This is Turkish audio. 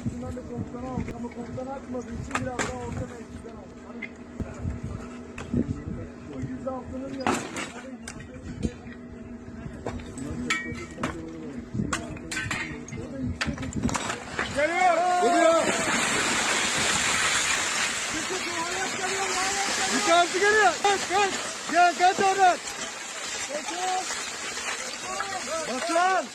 İçinden de komutanı aldı ama komutanı açmadığı için biraz daha orta mevkiden aldı. O %6'nın yanında. Geliyor. Geliyor. Yukarısı geliyor. Kaç kaç. Gel kaç oradan. Batuhan.